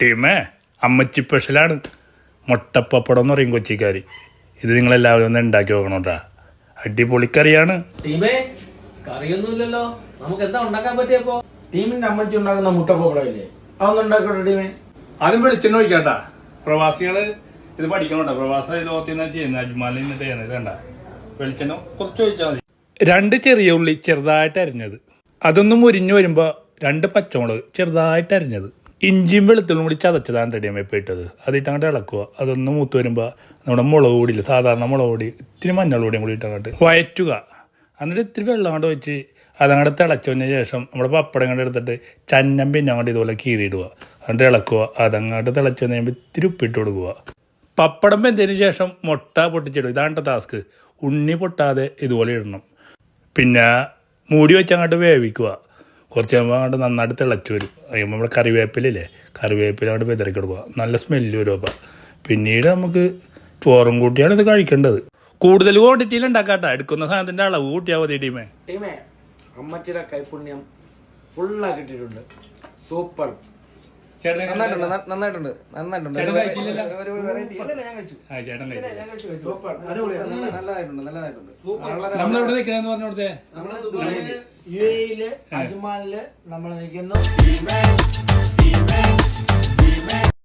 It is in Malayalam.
ടീമേ അമ്മച്ചി സ്പെഷ്യലാണ് മുട്ടപ്പപ്പടം എന്ന് പറയും കൊച്ചിക്കാർ. ഇത് നിങ്ങളെല്ലാവരും ഒന്ന് ഉണ്ടാക്കി നോക്കണോട്ടാ, അടിപൊളിക്കറിയാണ്. ടീമേ കറിയൊന്നുമില്ലല്ലോ, നമുക്ക് എന്താ ഉണ്ടാക്കാൻ പറ്റിയപ്പോ? ടീമിന്റെ അമ്മച്ചി ഉണ്ടാക്കുന്ന മുട്ടപ്പപ്പടം ഇല്ലേ, അതൊന്നും ഉണ്ടാക്കട്ടെ ടീമേ. ആദ്യം വെളിച്ചെണ്ണ ഒഴിക്കാട്ടാ. പ്രവാസികള് ഇത് പഠിക്കണോട്ടാ, പ്രവാസ ലോകത്തിൽ ചെയ്യുന്ന അജ്മാലിൽ നിന്ന് ചെയ്യുന്നത്. ഇത് കണ്ട വെളിച്ചെണ്ണ കുറച്ച് ഒഴിച്ചാൽ മതി. 2 ചെറിയ ഉള്ളി ചെറുതായിട്ട് അരിഞ്ഞത്, അതൊന്ന് മുരിഞ്ഞു വരുമ്പോൾ 2 പച്ചമുളക് ചെറുതായിട്ട് അരിഞ്ഞത്, ഇഞ്ചിയും വെളുത്തുള്ളും കൂടി ചതച്ചതാണ് റെഡിയായി ഇട്ടത്. അതിട്ട് അങ്ങോട്ട് ഇളക്കുക. അതൊന്ന് മൂത്ത് വരുമ്പോൾ നമ്മുടെ മുളക് പൊടിയില്ല, സാധാരണ മുളക് പൊടി ഇത്തിരി മഞ്ഞൾ പൊടിയും കൂടി ഇട്ടങ്ങോട്ട് വയറ്റുക. എന്നിട്ട് ഇത്തിരി വെള്ളം അങ്ങോട്ട് വെച്ച് അതങ്ങോട്ട് തിളച്ചതിന് ശേഷം നമ്മുടെ പപ്പടം അങ്ങോട്ട് എടുത്തിട്ട് ചന്നം പിന്നെ അങ്ങോട്ട് ഇതുപോലെ കീറിയിടുക. അങ്ങോട്ട് ഇളക്കുക. അതങ്ങോട്ട് തിളച്ച് വന്ന് കഴിയുമ്പോൾ ഇത്തിരി ഉപ്പിട്ട് കൊടുക്കുക. പപ്പടം വെന്തതിന് ശേഷം മുട്ട പൊട്ടിച്ചിടും. ഇതാണ് ടാസ്ക്. ഉണ്ണി പൊട്ടാതെ ഇതുപോലെ ഇടണം. പിന്നെ മൂടി വെച്ച് അങ്ങോട്ട് വേവിക്കുക. കുറച്ച് കഴിയുമ്പോൾ അങ്ങോട്ട് നന്നായിട്ട് തിളച്ച് വരും. കഴിയുമ്പോൾ നമ്മുടെ കറിവേപ്പിലല്ലേ, കറിവേപ്പില അങ്ങോട്ട് വിതറി കൊടുക്കുക. നല്ല സ്മെല്ല് വരും. അപ്പം പിന്നീട് നമുക്ക് ചോറും കൂട്ടിയാണ് ഇത് കഴിക്കേണ്ടത്. കൂടുതൽ ക്വാണ്ടിറ്റിയിൽ ഉണ്ടാക്കാട്ടോ, എടുക്കുന്ന സാധനത്തിൻ്റെ അളവ് കൂട്ടിയാൽ മതി. ടീമേ അമ്മച്ചിയുടെ കൈപുണ്യം ഫുള്ളാക്കിയിട്ടുണ്ട്. സൂപ്പർ, നന്നായിട്ടുണ്ട്. UAE അജ്മാനില് നമ്മൾ നിൽക്കുന്നു.